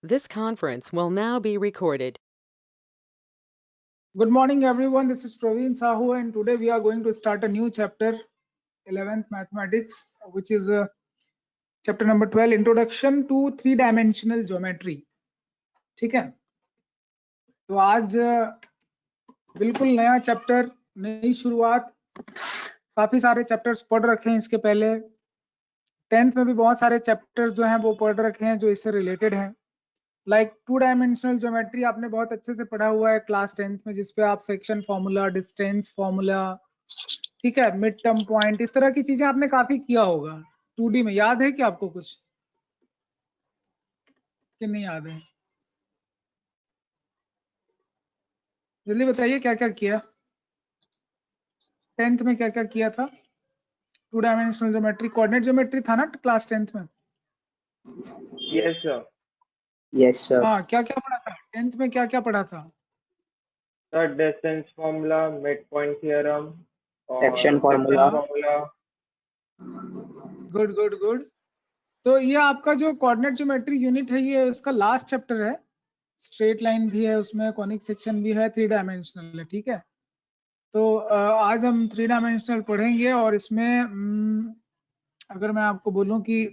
This conference will now be recorded. Good morning, everyone. This is Praveen Sahu, and today we are going to start a new chapter, 11th Mathematics, which is chapter number 12, Introduction to Three-Dimensional Geometry. ठीक है, तो आज बिल्कुल नया chapter, नई शुरुआत. काफी सारे चैप्टर्स पढ़ रखे हैं इसके पहले. 10th में भी बहुत सारे चैप्टर्स जो हैं वो पढ़ रखे हैं जो इससे रिलेटेड हैं. लाइक टू डायमेंशनल ज्योमेट्री आपने बहुत अच्छे से पढ़ा हुआ है क्लास 10th में, जिसपे आप सेक्शन फॉर्मूला, डिस्टेंस फॉर्मूला, ठीक है, मिड टर्म पॉइंट, इस तरह की चीजें आपने काफी किया होगा 2D में. याद है कि आपको कुछ, कि नहीं याद है? जल्दी बताइए क्या क्या किया 10th में, क्या क्या किया था. Two dimensional geometry, coordinate geometry था ना क्लास 10th में? Yes, sir. Yes, sir. हाँ, क्या क्या पढ़ा था 10th में, क्या क्या पढ़ा था? The distance formula, midpoint theorem, और Section formula. Good good good. तो ये आपका जो कोऑर्डिनेट ज्योमेट्री यूनिट है, ये इसका लास्ट चैप्टर है. स्ट्रेट लाइन भी है उसमें, कॉनिक सेक्शन भी है, 3 डायमेंशनल है. ठीक है, तो आज हम 3 डायमेंशनल पढ़ेंगे और इसमें अगर मैं आपको बोलूं कि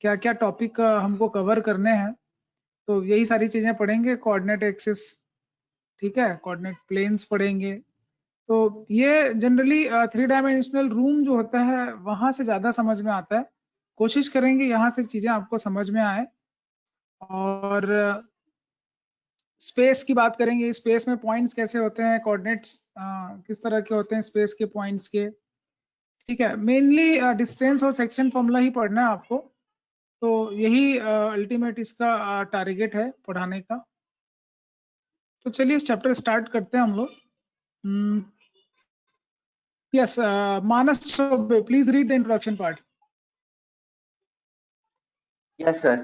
क्या क्या टॉपिक हमको कवर करने हैं, तो यही सारी चीजें पढ़ेंगे. कोऑर्डिनेट एक्सिस, ठीक है, कोऑर्डिनेट प्लेन्स पढ़ेंगे. तो ये जनरली 3 डायमेंशनल रूम जो होता है वहां से ज्यादा समझ में आता है. कोशिश करेंगे यहाँ से चीजें आपको समझ में आए. और स्पेस की बात करेंगे. स्पेस में पॉइंट्स कैसे होते हैं, कोऑर्डिनेट्स किस तरह के होते हैं स्पेस के पॉइंट्स के. ठीक है, मेनली डिस्टेंस और सेक्शन फॉर्मूला ही पढ़ना है आपको. तो यही अल्टीमेट इसका टारगेट है पढ़ाने का. तो चलिए इस चैप्टर स्टार्ट करते हैं हम लोग. Yes, Manas, please read the introduction part. Yes, sir.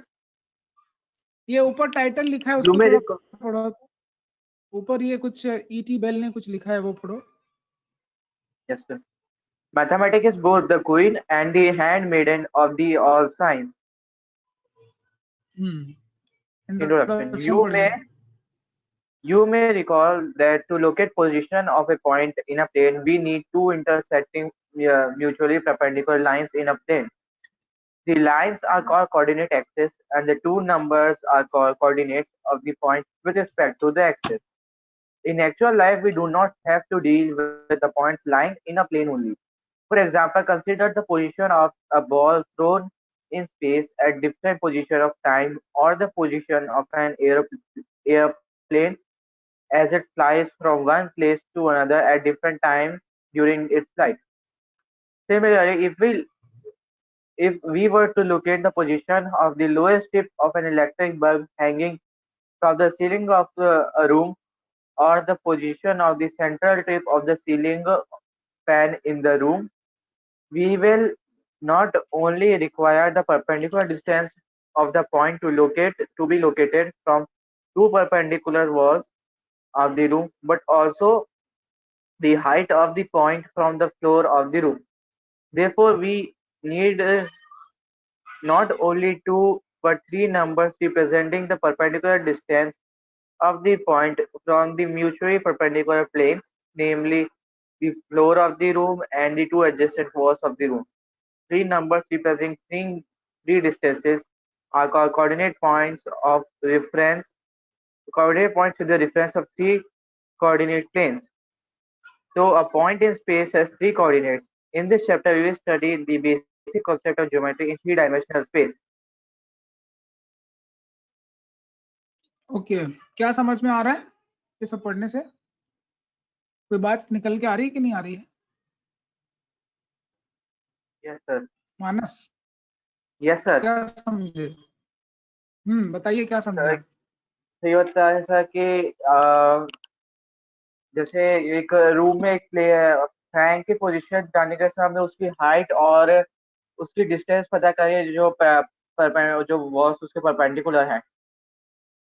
ये ऊपर टाइटल लिखा है, You उसको may थोड़ा recall. पढ़ो. ऊपर ये कुछ ईटी बेल ने कुछ लिखा है, वो पढ़ो. Yes, sir. Mathematics is both the queen and the handmaiden of the all science. Introduction. You may recall that to locate position of a point in a plane, we need two intersecting mutually perpendicular lines in a plane. The lines are called coordinate axes, and the two numbers are called coordinates of the point with respect to the axis. In actual life, we do not have to deal with the points lying in a plane only. For example, consider the position of a ball thrown in space at different position of time, or the position of an airplane as it flies from one place to another at different time during its flight. Similarly, if we were to locate the position of the lowest tip of an electric bulb hanging from the ceiling of a room, or the position of the central tip of the ceiling fan in the room, we will not only require the perpendicular distance of the point to be located from two perpendicular walls of the room, but also the height of the point from the floor of the room. Therefore, we need not only two but three numbers representing the perpendicular distance of the point from the mutually perpendicular planes, namely the floor of the room and the two adjacent walls of the room. Three numbers representing three distances are called coordinate points of reference. Coordinate points with the reference of three coordinate planes. So a point in space has three coordinates. In this chapter, we will study the basic concept of geometry in three-dimensional space. Okay, क्या समझ में आ रहा है ये सब पढ़ने से? कोई बात निकल के आ रही है कि नहीं आ रही है? Yes, sir. मानस, Yes, sir. क्या समझे? बताइए क्या समझे? तो ये होता है सर कि जैसे एक रूम में एक फैन की पोजीशन जानने के सामने उसकी हाइट और उसकी डिस्टेंस पता करिए जो वॉल्स उसके परपेंडिकुलर है.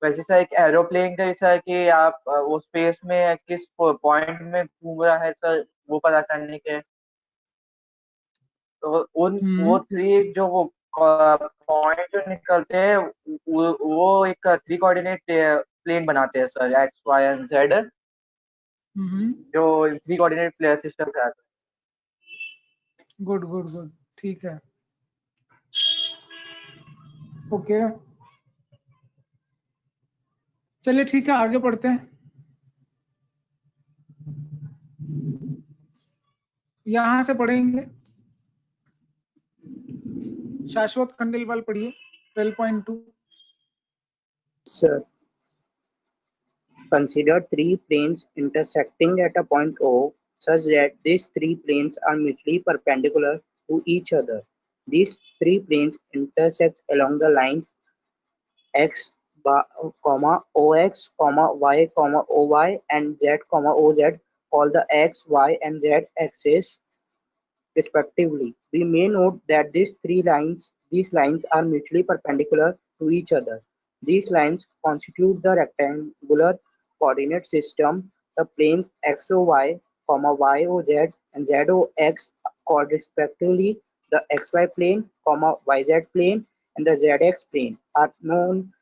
वैसे सर एक एरोप्लेन का जैसा है कि आप वो स्पेस में किस पॉइंट में घूम रहा है सर, वो पता करने के. तो वो थ्री जो वो पॉइंट जो निकलते हैं वो एक 3 कोऑर्डिनेट प्लेन बनाते हैं sir, x y and z, जो 3 कोऑर्डिनेट सिस्टम का। गुड गुड गुड, ठीक है, ओके, चलिए ठीक है, आगे बढ़ते हैं। यहां से पढ़ेंगे, शाश्वत खंडेलवाल पढ़िए 12.2। Sir, consider three planes intersecting at a point O such that these three planes are mutually perpendicular to each other. These three planes intersect along the lines x, ox, y, oy, and z, oz, called the x, y, and z axes respectively. We may note that these lines are mutually perpendicular to each other. These lines constitute the rectangular coordinate system. The planes xoy, yoz, and zox, called respectively the xy plane, yz plane, and the zx plane, are known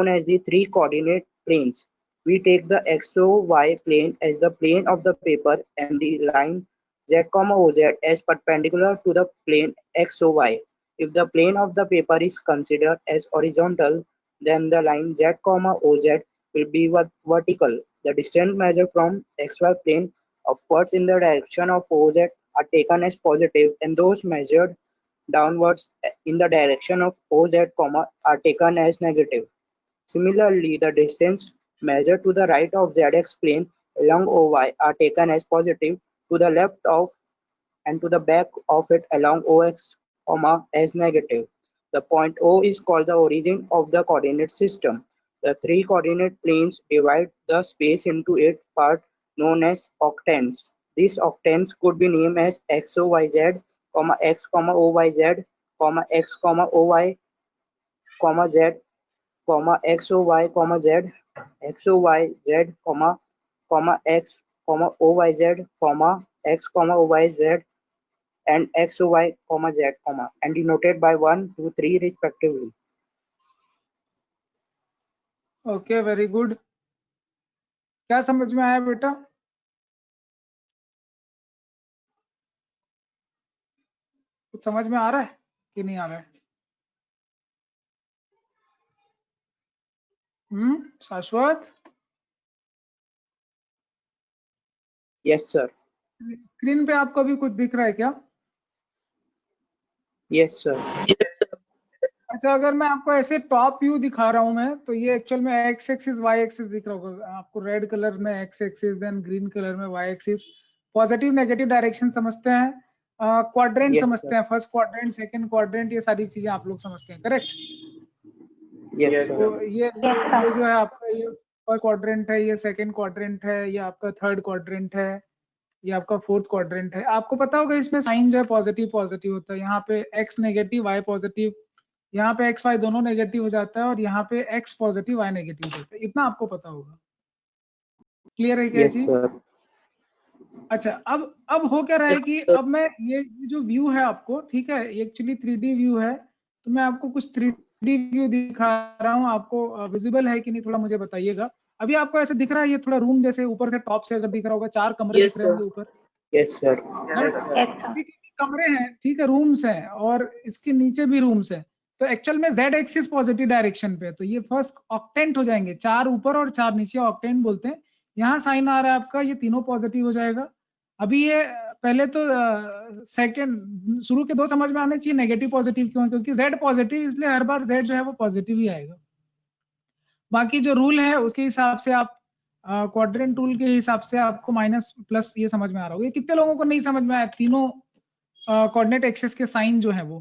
as the three coordinate planes. We take the XOY plane as the plane of the paper and the line z, oz as perpendicular to the plane XOY. If the plane of the paper is considered as horizontal, then the line z, oz will be vertical. The distance measured from xy plane upwards in the direction of oz are taken as positive, and those measured downwards in the direction of oz, are taken as negative. Similarly, the distance measured to the right of zx plane along OY are taken as positive, to the left of and to the back of it along OX, as negative. The point O is called the origin of the coordinate system. The three coordinate planes divide the space into 8 parts known as octants. These octants could be named as XOYZ, X, OYZ, X, OY, Z, XOY, Z, XOYZ, X, OYZ, X, OYZ, and XOY, Z, and denoted by 1, 2, 3 respectively. Okay, very good. क्या समझ में आया बेटा? कुछ समझ में आ रहा है कि नहीं आ रहा है? शाश्वत, Yes, sir. स्क्रीन पे आपको अभी कुछ दिख रहा है क्या? Yes, sir. अच्छा, अगर मैं आपको ऐसे टॉप व्यू दिखा रहा हूं मैं, तो ये एक्चुअल में एक्स एक्सिस वाई एक्सिस दिख रहा होगा आपको, रेड कलर में X axis, then green colour में Y axis. Positive negative direction समझते हैं, क्वाड्रेंट Yes, समझते sir. हैं, फर्स्ट क्वाड्रेंट, सेकंड क्वाड्रेंट, ये सारी चीजें आप लोग समझते हैं, करेक्ट? Yes, Yes, sir. तो ये जो है आपका, ये फर्स्ट क्वाड्रेंट है, ये सेकंड क्वाड्रेंट है, ये आपका थर्ड क्वाड्रेंट है, ये आपका फोर्थ क्वाड्रेंट है। आपको पता होगा इसमें साइन जो है पॉजिटिव पॉजिटिव होता है, यहाँ पे एक्स नेगेटिव वाई पॉजिटिव, यहाँ पे एक्स वाई दोनों नेगेटिव हो जाता है, और यहाँ पे एक्स पॉजिटिव वाई नेगेटिव हो जाता है। इतना आपको पता होगा, क्लियर है क्या Yes, चीज? sir. अच्छा, अब हो क्या रहा है कि अब मैं ये जो व्यू है आपको, ठीक है, एक्चुअली 3D व्यू है, तो मैं आपको कुछ 3D व्यू दिखा रहा हूँ। आपको विजिबल है कि नहीं थोड़ा मुझे बताइएगा। अभी आपको ऐसे दिख रहा है, ये थोड़ा रूम जैसे ऊपर से टॉप से अगर दिख रहा होगा, 4 कमरे दिख रहे होंगे ऊपर, Yes, sir. अभी कमरे हैं, ठीक है, रूम्स हैं, और इसके नीचे भी रूम्स हैं। तो एक्चुअल में z एक्सिस पॉजिटिव डायरेक्शन पे है, तो ये फर्स्ट ऑक्टेंट हो जाएंगे, 4 ऊपर और 4 नीचे, ऑक्टेंट बोलते हैं। यहाँ साइन आ रहा है आपका, ये तीनों पॉजिटिव हो जाएगा। अभी ये पहले तो सेकंड शुरू के 2 समझ में आने चाहिए, नेगेटिव पॉजिटिव क्यों है, क्योंकि z पॉजिटिव, इसलिए हर बार z जो है वो पॉजिटिव ही आएगा। बाकी जो रूल है उसके हिसाब से आप क्वाड्रेंट टूल के हिसाब से आपको माइनस प्लस ये समझ में आ रहा होगा। कितने लोगों को नहीं समझ में आया तीनों कोऑर्डिनेट एक्सिस के साइन जो है वो,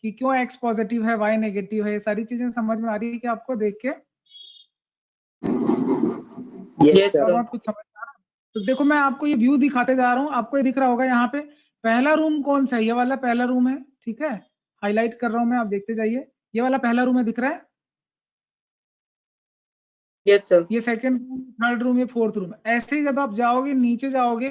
कि क्यों x पॉजिटिव है y नेगेटिव है, ये सारी चीजें समझ में आ रही है कि आपको देख के? Yes, sir. बहुत कुछ समझ में आ रहा है। तो देखो, मैं आपको ये व्यू दिखाते जा रहा हूँ, आपको ये दिख रहा होगा यहाँ पे पहला रूम कौन सा है, ये वाला पहला रूम है, ठीक है, हाईलाइट कर रहा हूँ मैं, आप देखते जाइए, ये वाला पहला रूम है, दिख रहा है? Yes, sir. ये सेकंड रूम, थर्ड रूम, ये फोर्थ रूम। ऐसे ही जब आप जाओगे नीचे जाओगे,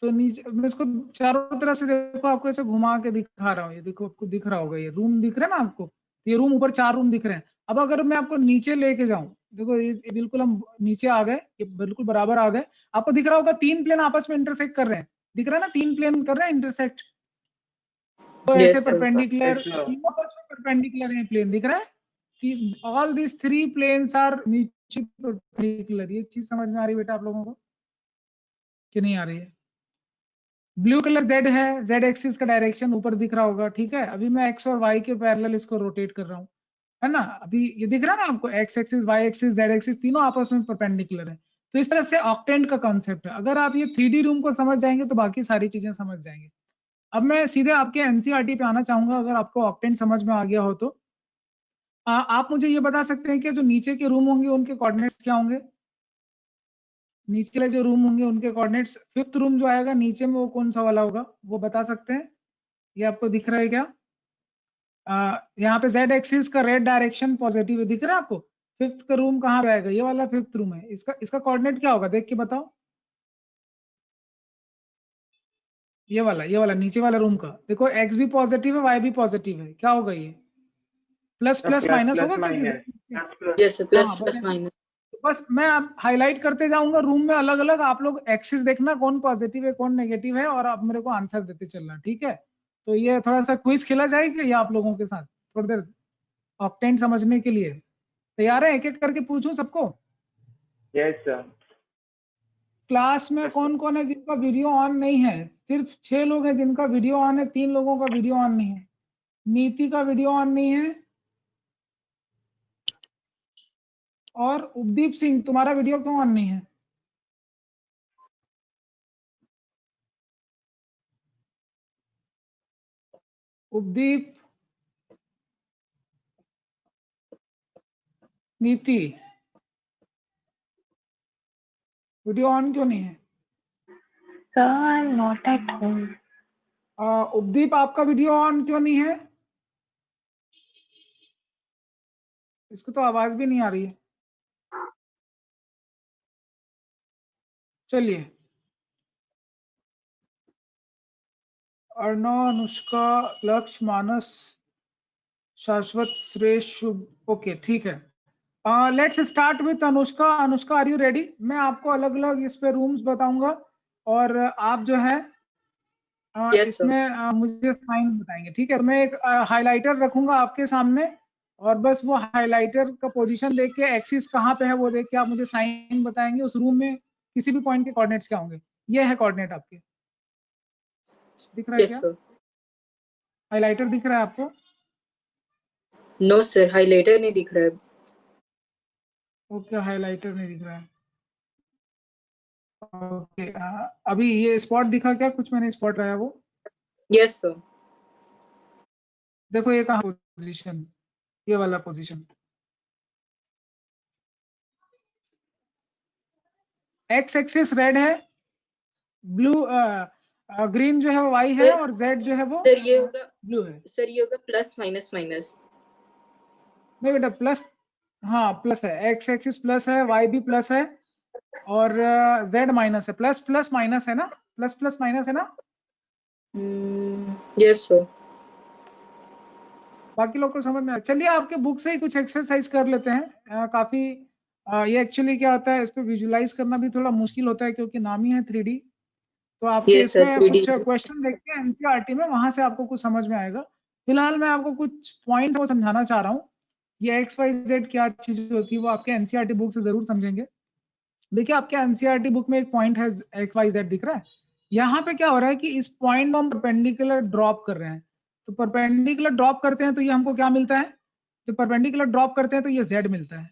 तो नीचे मैं इसको चारों तरफ से देखो, आपको ऐसे घुमा के दिखा रहा हूँ, ये देखो आपको दिख रहा होगा, ये रूम दिख रहा है ना आपको, तो ये रूम ऊपर 4 रूम दिख रहे हैं। अब अगर मैं आपको नीचे लेके जाऊं, देखो ये बिल्कुल हम नीचे आ गए, ये बिल्कुल बराबर आ गए। आपको दिख रहा होगा 3 प्लेन आपस में इंटरसेक्ट कर रहे हैं, दिख रहा है ना, 3 प्लेन कर रहे हैं इंटरसेक्ट, तो ऐसे Yes, sir. Perpendicular, Yes, sir. तीनों आपस में परपेंडिकुलर है प्लेन, दिख रहा है। All this 3 planes are mutually perpendicular. ये चीज समझ में आ रही है बेटा आप लोगों को कि नहीं आ रही है? ब्लू कलर z है, z एक्सिस का डायरेक्शन ऊपर दिख रहा होगा, ठीक है। अभी मैं x और y के पैरेलल इसको रोटेट कर रहा हूँ, है ना। अभी ये दिख रहा है ना आपको, x axis, y axis, z axis तीनों आपस में परपेंडिकुलर है। तो इस तरह से ऑक्टेंट का कॉन्सेप्ट है। अगर आप ये 3D रूम को समझ जाएंगे तो बाकी सारी चीजें समझ जाएंगे। अब मैं सीधे आपके एनसीईआरटी पे आना चाहूंगा, अगर आपको ऑक्टेंट समझ में आ गया हो तो। आप मुझे ये बता सकते हैं कि जो नीचे के रूम होंगे उनके कोऑर्डिनेट्स क्या होंगे? नीचे वाले जो रूम होंगे उनके कोऑर्डिनेट्स, 5th रूम जो आएगा नीचे में वो कौन सा वाला होगा, वो बता सकते हैं? ये आपको दिख रहा है क्या? यहाँ पे z एक्सिस का रेड डायरेक्शन पॉजिटिव है, दिख रहा है आपको? 5th का रूम कहाँ पे आएगा? ये वाला 5th रूम है। इसका कोऑर्डिनेट क्या होगा, देख के बताओ। ये वाला नीचे वाला रूम का देखो, x भी पॉजिटिव है, y भी पॉजिटिव है, क्या होगा ये? Plus plus Plus, minus plus, होगा minus. क्योंकि Yes, sir. Plus, हाँ plus, minus. बस मैं अब हाईलाइट करते जाऊंगा रूम में अलग अलग, आप लोग एक्सिस देखना कौन पॉजिटिव है कौन नेगेटिव है, और आप मेरे को आंसर देते चलना, ठीक है। तो ये थोड़ा सा क्विज खेला जाएगा ये आप लोगों के साथ थोड़ी देर, ऑक्टेंट समझने के लिए। तैयार है? एक एक करके पूछूं सबको? Yes, sir. क्लास में कौन कौन है जिनका वीडियो ऑन नहीं है? सिर्फ 6 लोग हैं जिनका वीडियो ऑन है, 3 लोगों का वीडियो ऑन नहीं है। नीति का वीडियो ऑन नहीं है, और उपदीप सिंह तुम्हारा वीडियो क्यों ऑन नहीं है? उपदीप, नीति, वीडियो ऑन क्यों नहीं है? Sir, I'm not at home. उपदीप आपका वीडियो ऑन क्यों नहीं है? इसको तो आवाज भी नहीं आ रही है। चलिए, अर्णव, अनुष्का, लक्ष्य, मानस, शाश्वत, श्रेष्ठ, शुभ, ओके ठीक है। Let's start with Anushka. Anushka, are you ready? मैं आपको अलग अलग इस पे रूम्स बताऊंगा, और आप जो है Yes, sir. इसमें मुझे साइन बताएंगे, ठीक है। मैं एक हाइलाइटर रखूंगा आपके सामने, और बस वो हाइलाइटर का पोजीशन देख के एक्सिस कहाँ पे है वो देख के आप मुझे साइन बताएंगे उस रूम में किसी भी पॉइंट के कोऑर्डिनेट्स क्या होंगे। ये है कोऑर्डिनेट आपके, दिख रहा है Yes, क्या? sir. हाइलाइटर दिख रहा है आपको? No, sir. Highlighter नहीं दिख रहा है. ओके, हाइलाइटर नहीं दिख रहा है। ओके, अभी ये स्पॉट दिखा क्या? कुछ मैंने स्पॉट लगाया वो Yes, sir. देखो, ये कहाँ पोजीशन, ये वाला पोजीशन। एक्स एक्सिस रेड है, ब्लू ग्रीन जो है वो वाई है, और जेड जो है वो Sir, ये होगा. ब्लू है। Sir, ये होगा plus minus minus. नहीं बेटा, प्लस, हाँ प्लस है, एक्स एक्सिस प्लस है, वाई भी प्लस है, और जेड माइनस है। प्लस प्लस माइनस है ना, प्लस प्लस माइनस है ना। Yes, sir. बाकी लोग को समझ में आया? चलिए, आपके बुक से ही कुछ एक्सरसाइज कर लेते हैं। काफी ये एक्चुअली क्या होता है, इस पे विजुलाइज करना भी थोड़ा मुश्किल होता है क्योंकि नाम ही है 3D। तो आपके Yes, sir. इसमें 3D. कुछ क्वेश्चन देखते हैं एनसीईआरटी में, वहां से आपको कुछ समझ में आएगा। फिलहाल मैं आपको कुछ पॉइंट्स वो समझाना चाह रहा हूँ। ये XYZ क्या चीज होती है वो आपके एनसीईआरटी बुक से जरूर समझेंगे। देखिए, आपके एनसीईआरटी बुक में एक पॉइंट है XYZ दिख रहा है। यहाँ पे क्या हो रहा है कि इस पॉइंट को हम परपेंडिकुलर ड्रॉप कर रहे हैं। तो परपेंडिकुलर ड्रॉप करते हैं तो ये हमको क्या मिलता है? तो परपेंडिकुलर ड्रॉप करते हैं तो ये Z मिलता है।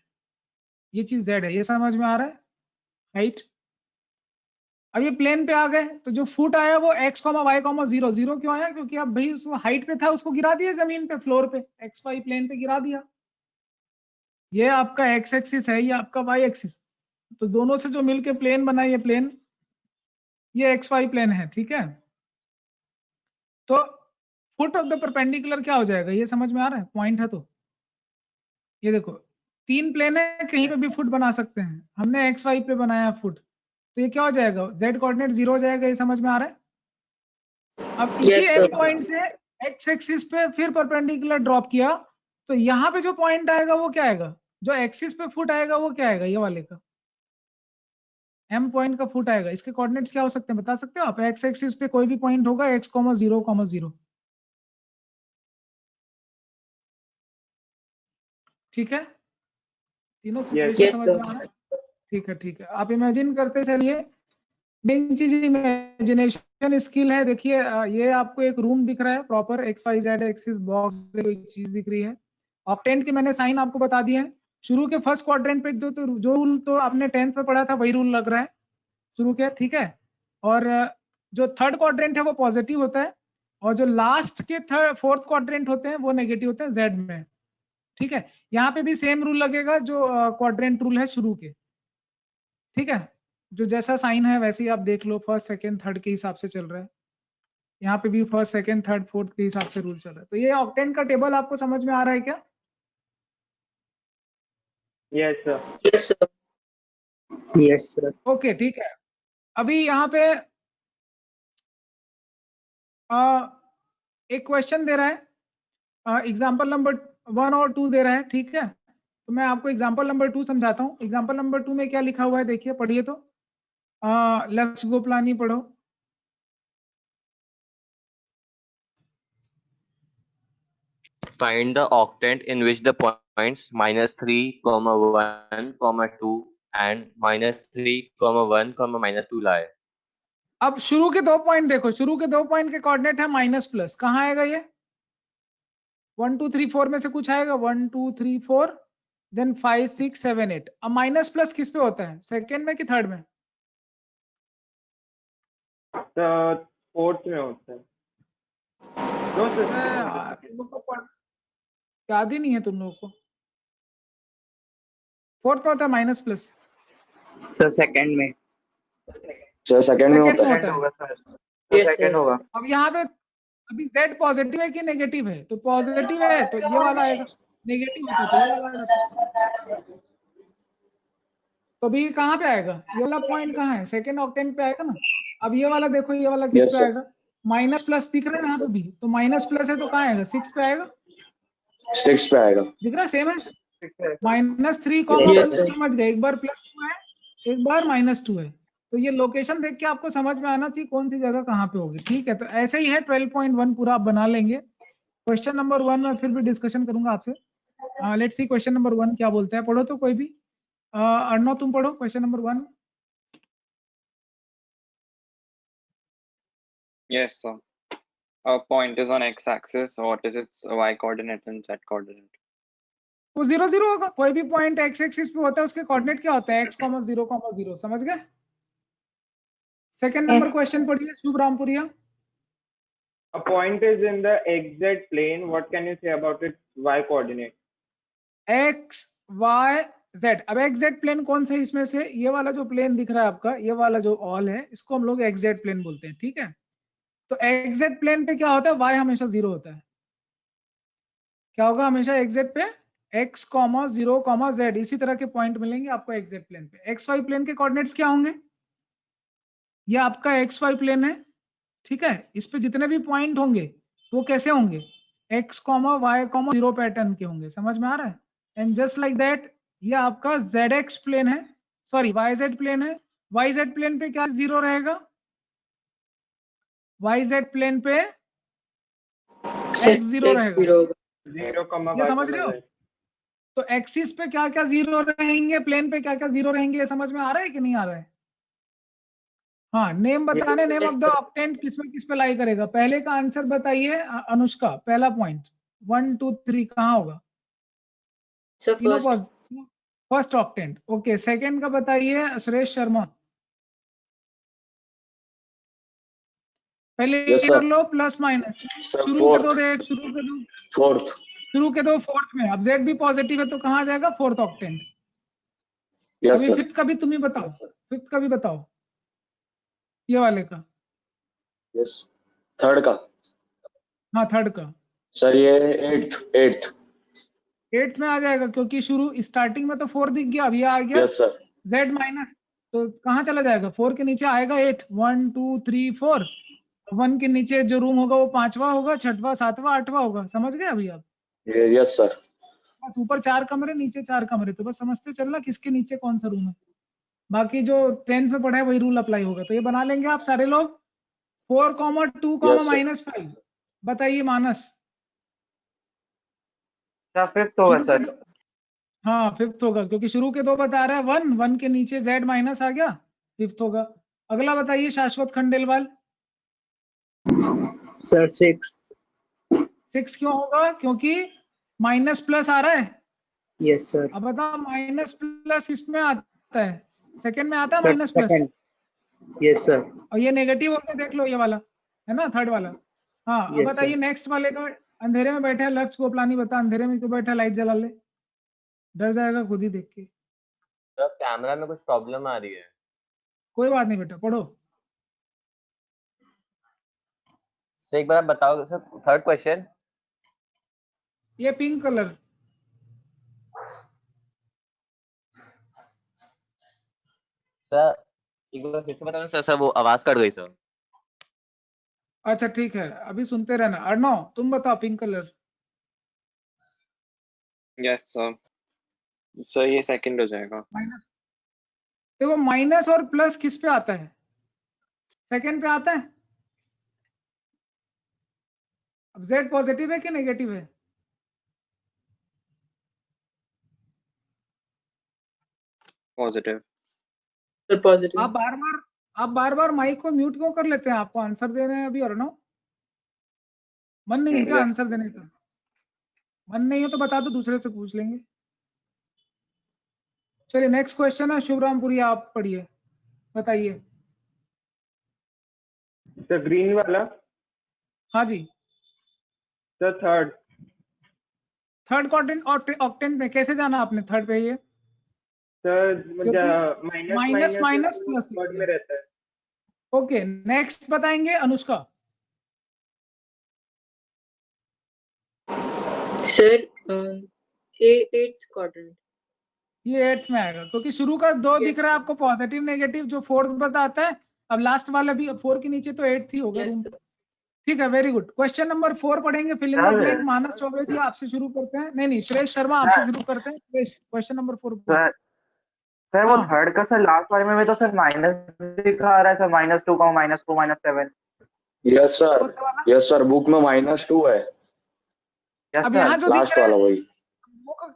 ये चीज Z है, ये समझ में आ रहा है? राइट। अब ये प्लेन पे आ गए तो जो फुट आया वो x, y, 0 0 क्यों आया? क्योंकि अब भाई उसको हाइट पे था, उसको गिरा दिया जमीन पे, फ्लोर पे, XY प्लेन पे गिरा दिया। ये आपका x एक्सिस है, ये आपका y एक्सिस, तो दोनों से जो मिलके प्लेन बना ये प्लेन, ये XY प्लेन है, ठीक है। तो फुट ऑफ द परपेंडिकुलर क्या हो जाएगा, ये समझ में आ रहा है? पॉइंट है तो ये देखो, 3 प्लेन है, कहीं पे भी फुट बना सकते हैं। हमने XY पे बनाया फुट, तो ये क्या हो जाएगा, z कोऑर्डिनेट 0 हो जाएगा। ये समझ में आ रहा है? अब इसी Yes, एम sir. पॉइंट से x एक्सिस पे फिर परपेंडिकुलर ड्रॉप किया, तो यहाँ पे जो पॉइंट आएगा वो क्या आएगा, जो एक्सिस पे फुट आएगा वो क्या आएगा, ये वाले का m पॉइंट का फुट आएगा। इसके कोऑर्डिनेट्स क्या हो सकते हैं बता सकते हो आप? x एक्सिस पे कोई भी पॉइंट होगा x, 0, 0। ठीक है, तीनों सिचुएशन Yes, समझ sir. में आ रहा है? ठीक है, ठीक है। आप इमेजिन करते चलिए, मेन चीज इमेजिनेशन स्किल है। देखिए ये आपको एक रूम दिख रहा है प्रॉपर, XYZ एक्सिस बॉक्स से कोई चीज दिख रही है। ऑक्टेंट के मैंने साइन आपको बता दिए हैं। शुरू के फर्स्ट क्वाड्रेंट पे जो रूल तो आपने 10th में पढ़ा था वही रूल लग रहा है शुरू के, ठीक है। और जो थर्ड क्वाड्रेंट है वो पॉजिटिव होता है, और जो लास्ट के फोर्थ क्वाड्रेंट होते हैं वो नेगेटिव होते हैं Z में, ठीक है। यहाँ पे भी सेम रूल लगेगा जो क्वाड्रेंट रूल है शुरू के, ठीक है। जो जैसा साइन है वैसे ही आप देख लो, फर्स्ट सेकंड थर्ड के हिसाब से चल रहा है। यहाँ पे भी फर्स्ट सेकंड थर्ड फोर्थ के हिसाब से रूल चल रहा है। तो ये ऑक्टेंट का टेबल आपको समझ में आ रहा है क्या? Yes, sir. Yes, sir. Yes, sir. Okay, ठीक है। अभी यहाँ पे एक क्वेश्चन दे रहा है, एग्जाम्पल नंबर 1 और 2 दे रहा है, ठीक है। तो मैं आपको एग्जाम्पल नंबर 2 समझाता हूँ। एग्जाम्पल नंबर 2 में क्या लिखा हुआ है देखिए, पढ़िए तो। लक्ष्य गोपलानी पढ़ो। Find the octant in which the points -3, 1, 2 and -3, 1, -2 lie. अब शुरू के 2 पॉइंट देखो, शुरू के 2 पॉइंट के कोऑर्डिनेट है माइनस प्लस। कहाँ आएगा ये? 1 2 3 4 में से कुछ आएगा, 1 2 3 4, देन 5 6 7 8। अब माइनस प्लस किस पे होता है, सेकंड में कि थर्ड में? फोर्थ में होता है। No, sir. यार, तुम लोग को याद ही नहीं है तुम लोगों को। फोर्थ में होता है माइनस प्लस, Sir, second में. सर सेकंड में सेकंड होता में है। होता है। होगा सर, Yes, सेकंड sir. होगा। अब यहाँ पे अभी Z पॉजिटिव है कि नेगेटिव है? तो पॉजिटिव है तो ये वाला आएगा, नेगेटिव होता है तो ये वाला आएगा। तो अभी कहाँ पे आएगा ये वाला पॉइंट, कहाँ है? सेकंड ऑक्टेंट पे आएगा ना। अब ये वाला देखो, ये वाला किस Yes, पे sir. आएगा? माइनस प्लस दिख रहा है यहाँ पे भी, तो माइनस प्लस है तो कहाँ आएगा? 6 पे आएगा, 6 पे आएगा। दिख रहा है सेम है। -3, Yes, sir. समझ गए, एक बार +2 है एक बार -2 है। तो ये लोकेशन देख के आपको समझ में आना चाहिए कौन सी जगह कहाँ पे होगी, ठीक है। तो ऐसे ही है 12.1 पूरा आप बना लेंगे। क्वेश्चन नंबर 1 में फिर भी डिस्कशन करूंगा आपसे। लेट्स सी क्वेश्चन नंबर 1 क्या बोलता है, पढ़ो तो कोई भी। अर्णव तुम पढ़ो question number 1। Yes, sir. A point is on x-axis. What is its y coordinate and z coordinate? वो 0 0 होगा। कोई भी पॉइंट x एक्सिस पे होता है उसके कोऑर्डिनेट क्या होता है? x, 0, 0। समझ गए? सेकंड नंबर क्वेश्चन पढ़िए शुभ Rampuria. A point is in the xz plane. What can you say about its y coordinate? x y z। अब एक्स जेड प्लेन कौन सा है इसमें से? ये वाला जो प्लेन दिख रहा है आपका, ये वाला जो ऑल है, इसको हम लोग एक्स जेड प्लेन बोलते हैं, ठीक है। तो एक्स जेड प्लेन पे क्या होता है? y हमेशा 0 होता है। क्या होगा हमेशा एक्स जेड पे? x, 0, z। इसी तरह के पॉइंट मिलेंगे आपको एक्स जेड प्लेन पे। एक्स वाई प्लेन के कोऑर्डिनेट्स क्या होंगे? ये आपका एक्स वाई प्लेन है, ठीक है। इस पे जितने भी पॉइंट होंगे वो कैसे होंगे? x, y, 0 पैटर्न के होंगे। समझ में आ रहा है? एंड जस्ट लाइक दैट ये आपका zx प्लेन है, सॉरी yz प्लेन है। yz प्लेन पे क्या 0 रहेगा? yz प्लेन पे x 0 रहेगा। 0, ये समझ रहे हो? तो एक्सिस पे क्या क्या 0 रहेंगे, प्लेन पे क्या क्या 0 रहेंगे, ये समझ में आ रहा है कि नहीं आ रहा है? हाँ, नेम बताने, नेम ऑफ द ऑक्टेंट किस में किस पे लाई करेगा। पहले का आंसर बताइए अनुष्का, पहला पॉइंट 1 2 3 कहाँ होगा? First octant. ओके, सेकंड का बताइए सुरेश शर्मा। पहले Yes, ये sir. कर लो प्लस माइनस, Sir, शुरू के दो देख, शुरू के दो, फोर्थ। शुरू के दो फोर्थ में। अब जेड भी पॉजिटिव है तो कहाँ जाएगा? Fourth octant. यस अभी सर। फिफ्थ का भी तुम ही बताओ, फिफ्थ का भी बताओ, ये वाले का। यस, थर्ड का। हाँ थर्ड का। सर ये एट्थ एट्थ में आ जाएगा क्योंकि शुरू स्टार्टिंग में तो 4 दिख गया, अब ये आ गया यस सर। z माइनस तो कहाँ चला जाएगा? 4 के नीचे आएगा 8, 1 2 3 4। 1 के नीचे जो रूम होगा वो 5वां होगा, 6वां 7वां 8वां होगा। समझ गए अभी आप? Yes sir. बस ऊपर 4 कमरे, नीचे 4 कमरे, तो बस समझते चलना किसके नीचे कौन सा रूम है। बाकी जो 10th में पढ़ा है वही रूल अप्लाई होगा। तो ये बना लेंगे आप सारे लोग। 4, 2, Yes, sir. -5। बताइए मानस। सर फिफ्थ होगा शुरू के सर। दो, हाँ 5th होगा, क्योंकि शुरू के 2 बता रहा है 1, 1 के नीचे z माइनस आ गया, 5th होगा। अगला बताइए शाश्वत खंडेलवाल। Sir, 6. 6 क्यों होगा? क्योंकि माइनस प्लस आ रहा है। Yes, sir. अब बताओ माइनस प्लस इसमें आता है, सेकंड में आता है Sir, minus plus, second. Yes, sir. और ये नेगेटिव होकर देख लो, ये वाला है ना, थर्ड वाला। हाँ अब Yes, बताइए sir. नेक्स्ट वाले का। अंधेरे में बैठा है लक्ष्य गोपलानी, बता अंधेरे में क्यों बैठा है? लाइट जला ले, डर जाएगा खुद ही देख के। सर कैमरा में कुछ प्रॉब्लम आ रही है। कोई बात नहीं बेटा, पढ़ो। सर एक बार आप बताओ सर, थर्ड क्वेश्चन। ये पिंक कलर, सर एक बार फिर से बताओ सर। सर वो आवाज कट गई सर। अच्छा ठीक है अभी सुनते रहना। अर्णव तुम बताओ pink colour. Yes sir. Sir ये सेकंड हो जाएगा। माइनस, देखो माइनस और प्लस किस पे आता है? सेकंड पे आता है। अब z पॉजिटिव है कि नेगेटिव है? पॉजिटिव। Sir positive. आप बार बार माइक को म्यूट क्यों कर लेते हैं? आपको आंसर दे रहे हैं अभी अर्णव, मन नहीं है क्या Yes. आंसर देने का? मन नहीं है तो बता दो, दूसरे से पूछ लेंगे। चलिए नेक्स्ट क्वेश्चन है शुभरामपुरी, आप पढ़िए, बताइए। सर ग्रीन वाला। हाँ जी। Sir third. Third quadrant octant में कैसे जाना आपने थर्ड पे? ये सर क्योंकि माइनस माइनस प्लस में रहता है। ओके नेक्स्ट बताएंगे अनुष्का। Sir eighth quadrant. ये 8th में आएगा, क्योंकि शुरू का 2 दिख रहा है आपको पॉजिटिव नेगेटिव, जो 4th बताता है। अब लास्ट वाला भी 4 के नीचे तो 8th ही होगा रूम। ठीक है वेरी गुड। क्वेश्चन नंबर 4 पढ़ेंगे, फिल इन द ब्लैंक। मानस चौबे जी आपसे शुरू करते हैं। नहीं श्रेष्ठ शर्मा आपसे शुरू करते हैं। श्रेष्ठ क्वेश्चन नंबर 4। सर वो हाँ। थर्ड का सर लास्ट वाले में भी तो सर माइनस दिखा रहा है sir, -2, -2, -7। Yes sir. Yes sir, book में -2 है। अब यहाँ जो दिख लास्ट रहा वाला है वही।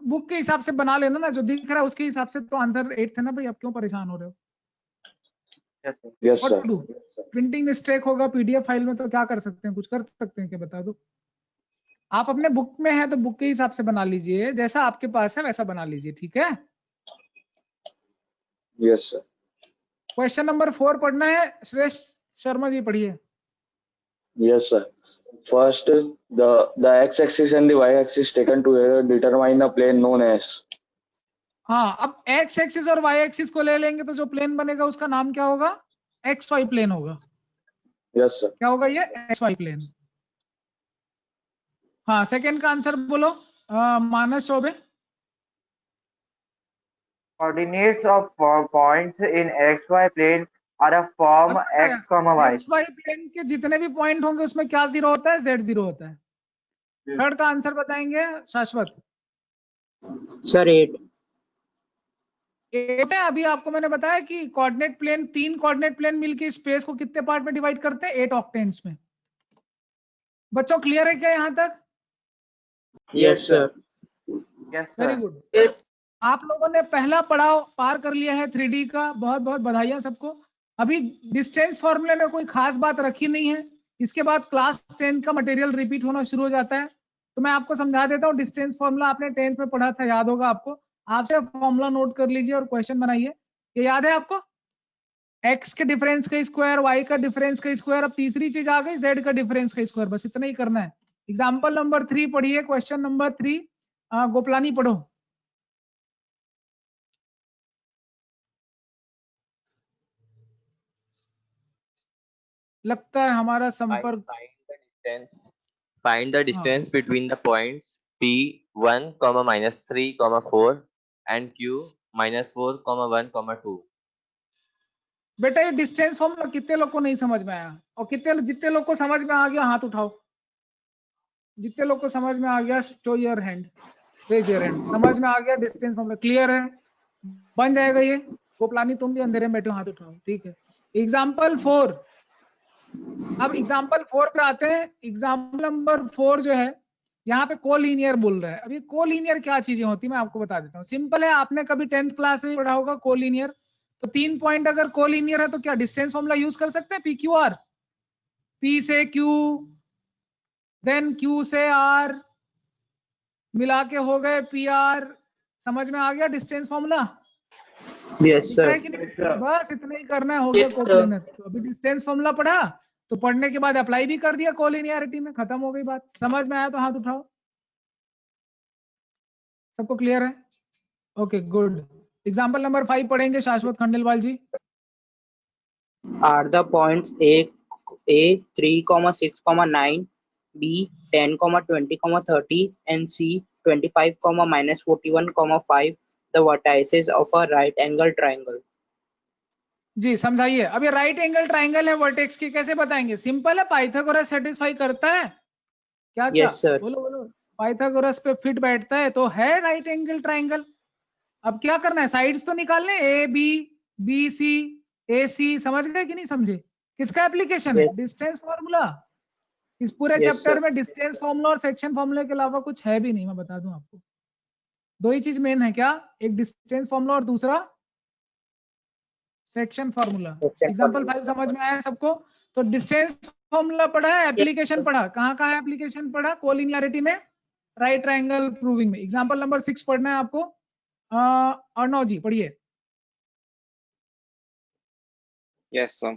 बुक के हिसाब से बना लेना ना, जो दिख रहा है उसके हिसाब से, तो आंसर 8 है ना भाई, अब क्यों परेशान हो रहे हो? Yes sir. प्रिंटिंग मिस्टेक होगा पीडीएफ फाइल में, तो क्या कर सकते हैं? कुछ कर सकते हैं क्या, बता दो। आप अपने बुक में है तो बुक के हिसाब से बना लीजिए, जैसा आपके पास है वैसा बना लीजिए, ठीक है? Yes sir. क्वेश्चन नंबर 4 पढ़ना है, श्रेष्ठ शर्मा जी पढ़िए। Yes, sir. First, the x-axis and the y-axis taken together determine a plane known as. हाँ अब एक्स एक्सिस और वाई एक्सिस को ले लेंगे तो जो प्लेन बनेगा उसका नाम क्या होगा? एक्स वाई प्लेन होगा। Yes, sir. क्या होगा ये? X y plane. हाँ सेकंड का आंसर बोलो Manas Chaubey. Coordinates of points in xy plane are a form x, y. X y plane के जितने भी पॉइंट होंगे उसमें क्या जीरो होता है? जेड जीरो होता है। थर्ड का आंसर बताएंगे शाश्वत। Sir, 8. 8 है। अभी आपको मैंने बताया कि कोऑर्डिनेट प्लेन, 3 कोऑर्डिनेट प्लेन मिलके स्पेस को कितने पार्ट में डिवाइड करते हैं? 8 ऑक्टेंट्स में। बच्चों क्लियर है क्या यहाँ तक? Yes, sir. Very good. Yes. आप लोगों ने पहला पड़ाव पार कर लिया है 3D का, बहुत बहुत बधाइयां सबको। अभी डिस्टेंस फॉर्मूले में कोई खास बात रखी नहीं है। इसके बाद क्लास 10 का मटेरियल रिपीट होना शुरू हो जाता है, तो मैं आपको समझा देता हूँ। डिस्टेंस फॉर्मूला आपने 10th में पढ़ा था, याद होगा आपको। आपसे फॉर्मूला नोट कर लीजिए और क्वेश्चन बनाइए। ये याद है आपको? x के डिफरेंस का स्क्वायर, y का डिफरेंस का स्क्वायर, अब तीसरी चीज आ गई z का डिफरेंस का स्क्वायर। बस इतना ही करना है। एग्जाम्पल नंबर 3 पढ़िए, क्वेश्चन नंबर 3 गोपलानी पढ़ो। लगता है हमारा संपर्क। Find the distance between the points P1, -3, 4 and Q, -4, 1, 2. बेटा ये डिस्टेंस फॉर्मूला कितने लोग को नहीं समझ में आया, और जितने लोग को समझ में आ गया हाथ उठाओ। जितने लोग को समझ में आ गया show your hand, raise your hand. समझ में आ गया डिस्टेंस फॉर्मूला, क्लियर है, बन जाएगा ये। गोपलानी तुम भी अंधेरे में बैठे हो, हाथ उठाओ, ठीक है। एग्जाम्पल 4, अब एग्जाम्पल 4 पे आते हैं। एग्जाम्पल नंबर 4 जो है यहाँ पे कोलिनियर बोल रहा है। अभी कोलिनियर क्या चीजें होती है मैं आपको बता देता हूँ। सिंपल है, आपने कभी 10th क्लास में पढ़ा होगा कोलिनियर। तो 3 पॉइंट अगर कोलिनियर है तो क्या डिस्टेंस फॉर्मूला यूज कर सकते हैं, पी क्यू आर, पी से क्यू देन क्यू से आर मिला के हो गए पी आर। समझ में आ गया डिस्टेंस फॉर्मूला? Yes sir. बस इतना ही करना है, हो गया कोप्लेनर। तो अभी डिस्टेंस फॉर्मूला पढ़ा तो पढ़ने के बाद अप्लाई भी कर दिया कोलिनियरिटी में, खत्म हो गई बात। समझ में आया तो हाथ उठाओ। सबको क्लियर है? Okay good. एग्जाम्पल नंबर 5 पढ़ेंगे शाश्वत खंडेलवाल जी। Are the points A 3, 6, 9, B 10, 20, 30, and C 25, minus 41, 5 the vertices of a right angle triangle? जी समझाइए। अब ये राइट एंगल ट्राइंगल है, वर्टेक्स की कैसे बताएंगे? सिंपल है, पाइथागोरस सेटिस्फाई करता है क्या? क्या Yes sir. बोलो बोलो। पाइथागोरस पे फिट बैठता है तो है राइट एंगल ट्राइंगल। अब क्या करना है, साइड्स तो निकालने, ए बी, बी सी, ए सी। समझ गए कि नहीं समझे? किसका एप्लीकेशन है? Distance formula. इस पूरे Yes, चैप्टर sir. में डिस्टेंस फॉर्मूला और सेक्शन फॉर्मूला के अलावा कुछ है भी नहीं, मैं बता दूं आपको। दो ही चीज मेन है, क्या? एक डिस्टेंस फॉर्मूला और दूसरा सेक्शन फॉर्मूला। एग्जांपल 5 समझ में आया सबको? तो डिस्टेंस फॉर्मूला पढ़ा है, एप्लीकेशन पढ़ा। कहाँ कहाँ एप्लीकेशन पढ़ा? कोलिनियरिटी में, राइट ट्राइंगल प्रूविंग में। एग्जांपल नंबर 6 पढ़ना है आपको। अर्णव जी पढ़िए। Yes, sir.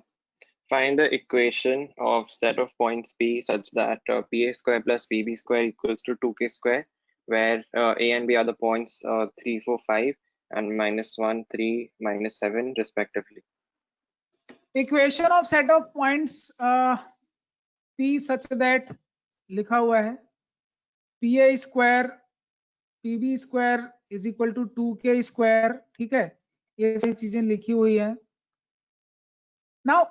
Find the equation of set of points P such that PA square plus PB square equals to 2K square, where A and B are the points 3, 4, 5 and -1, 3, -7 respectively. Equation of set of points P such that लिखा हुआ है PA square PB square is equal to 2K square, ठीक है। ये सारी चीजें लिखी हुई है। Now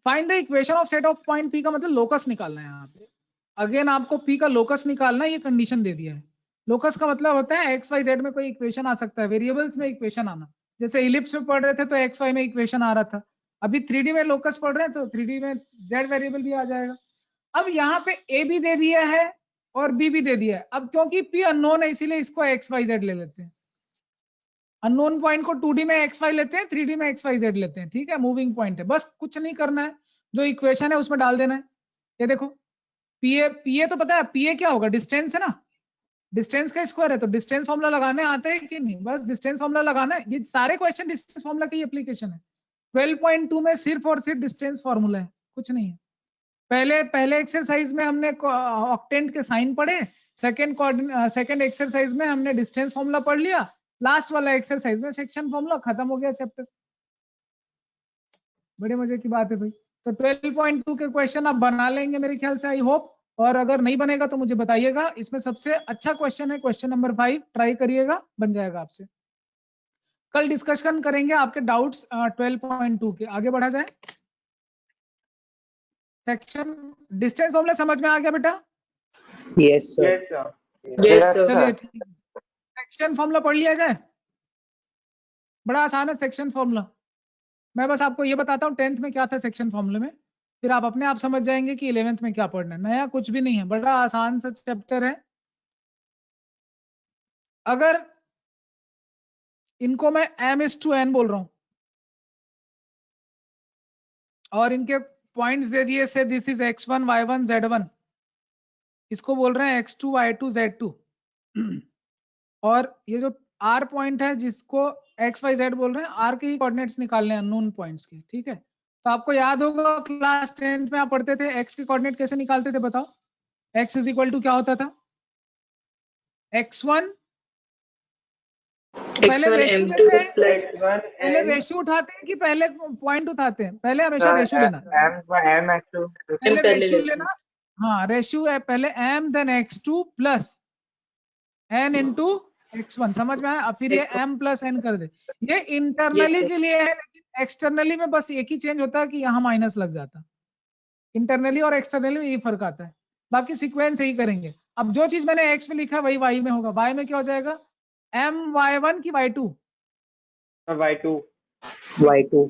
find the equation of set of point P का मतलब लोकस निकालना है यहाँ पे। अगेन आपको P का लोकस निकालना है, ये कंडीशन दे दिया है। लोकस का मतलब होता है एक्स वाई जेड में कोई इक्वेशन आ सकता है, वेरिएबल्स में इक्वेशन आना। जैसे इलिप्स में पढ़ रहे थे तो एक्स वाई में इक्वेशन आ रहा था। अभी 3D में लोकस पढ़ रहे हैं तो 3D में जेड वेरिएबल भी आ जाएगा। अब यहाँ पे ए भी दे दिया है और बी भी दे दिया है। अब क्योंकि P अननोन है इसीलिए इसको एक्स वाई जेड ले लेते हैं। अननोन पॉइंट को 2D में एक्स वाई लेते हैं, 3D में एक्स वाई जेड लेते हैं, ठीक है। मूविंग पॉइंट है, बस कुछ नहीं करना है, जो इक्वेशन है उसमें डाल देना है। ये देखो पीए तो पता है, पीए क्या होगा? डिस्टेंस है ना, डिस्टेंस का स्क्वायर है। तो डिस्टेंस फॉर्मूला लगाने आते हैं कि नहीं? बस डिस्टेंस फॉर्मूला लगाना है। ये सारे क्वेश्चन डिस्टेंस फॉर्मूला की एप्लीकेशन है। 12.2 में सिर्फ और सिर्फ डिस्टेंस फॉर्मूला है, कुछ नहीं है। पहले एक्सरसाइज में हमने ऑक्टेंट के साइन पढ़े, सेकंड एक्सरसाइज में हमने डिस्टेंस फॉर्मूला पढ़ लिया, लास्ट वाला एक्सरसाइज में सेक्शन फॉर्मूला। खत्म हो गया चैप्टर। बड़े मजे की बात है भाई। तो 12.2 के क्वेश्चन आप बना लेंगे मेरे ख्याल से, आई होप। और अगर नहीं बनेगा तो मुझे बताइएगा। इसमें सबसे अच्छा क्वेश्चन है क्वेश्चन नंबर 5, ट्राई करिएगा, बन जाएगा आपसे। कल डिस्कशन करेंगे आपके डाउट्स 12.2 के। आगे बढ़ा जाए। सेक्शन डिस्टेंस फॉर्मूला समझ में आ गया बेटा? Yes sir. Yes sir. Yes, sir. चलिए ठीक है। सेक्शन फॉर्मूला पढ़ लिया जाए, बड़ा आसान है सेक्शन फॉर्मूला। मैं बस आपको ये बताता हूँ 10th में क्या था सेक्शन फॉर्मूले में, फिर आप अपने आप समझ जाएंगे कि 11th में क्या पढ़ना है। नया कुछ भी नहीं है, बड़ा आसान सा चैप्टर है। अगर इनको मैं m/n बोल रहा हूं और इनके पॉइंट्स दे दिए से this is x1 y1 z1, इसको बोल रहे हैं x2 y2 z2। और ये जो r पॉइंट है जिसको x y z बोल रहे हैं, r के ही कोऑर्डिनेट्स निकालने हैं अननोन पॉइंट्स के, ठीक है। तो आपको याद होगा क्लास 10th में आप पढ़ते थे x के कोऑर्डिनेट कैसे निकालते थे, बताओ। x इज इक्वल टू क्या होता था? x1 पहले रेशियो लेते हैं, पहले रेशियो उठाते हैं कि पहले पॉइंट उठाते हैं? पहले हमेशा रेशियो लेना, पहले रेशियो लेना। हाँ रेशियो है, पहले m then x2 plus n into x1 समझ में आया। अब फिर ये m प्लस n कर दे, ये इंटरनली sir. के लिए है, लेकिन एक्सटर्नली में बस एक ही चेंज होता है कि यहाँ माइनस लग जाता। इंटरनली और एक्सटर्नली में यही फर्क आता है, बाकी सीक्वेंस यही करेंगे। अब जो चीज मैंने x में लिखा वही y में होगा। y में क्या हो जाएगा, m y1 की y2, y2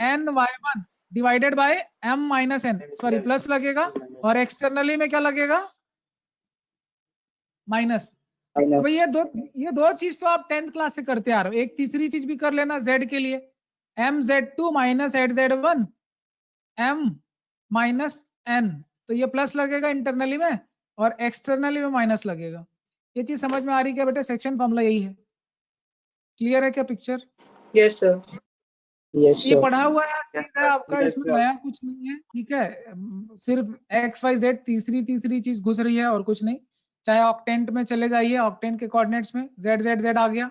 n y1 divided by m minus n, sorry plus लगेगा, और एक्सटर्नली में क्या लगेगा, माइनस। अब ये दो चीज तो आप 10th क्लास से करते आ रहे हो। एक तीसरी चीज भी कर लेना z के लिए, mz2 minus z1 m minus n, तो ये प्लस लगेगा इंटरनली में और एक्सटर्नली में माइनस लगेगा। ये चीज समझ में आ रही क्या बेटा, सेक्शन फॉर्मूला यही है। क्लियर है क्या पिक्चर? Yes, sir. ये पढ़ा हुआ है, ठीक है आपका, Yes, इसमें sir. नया कुछ नहीं है, ठीक है। सिर्फ XYZ तीसरी चीज घुस रही है और कुछ नहीं। चाहे ऑक्टेंट में चले जाइए, ऑक्टेंट के कोऑर्डिनेट्स में z आ गया,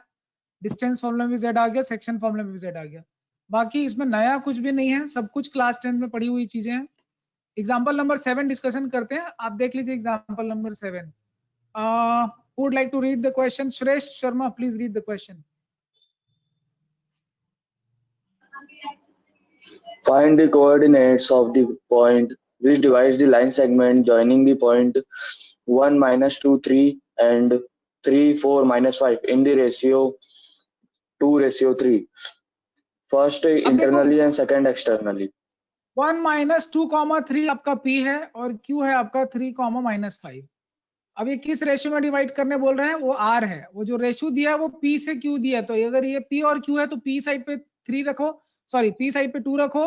डिस्टेंस फॉर्मूला में z आ गया, सेक्शन फॉर्मूला में भी z आ गया। बाकी इसमें नया कुछ भी नहीं है, सब कुछ क्लास 10 में पढ़ी हुई चीजें हैं। एग्जाम्पल नंबर 7 डिस्कशन करते हैं, आप देख लीजिए example number 7। Would like to read the question? Suresh Sharma, please read the question. Find the coordinates of the point which divides the line segment joining the point 1, -2, 3 and 3, 4, -5 in the ratio 2:3. First internally and second externally. 1 - 2, 3 आपका P है और Q है आपका 3, -5। अब ये किस ratio में divide करने बोल रहे हैं, वो R है। वो जो रेशियो दिया है वो P से Q दिया है, तो अगर ये P और Q है तो P साइड पे 3 रखो, सॉरी P साइड पे 2 रखो,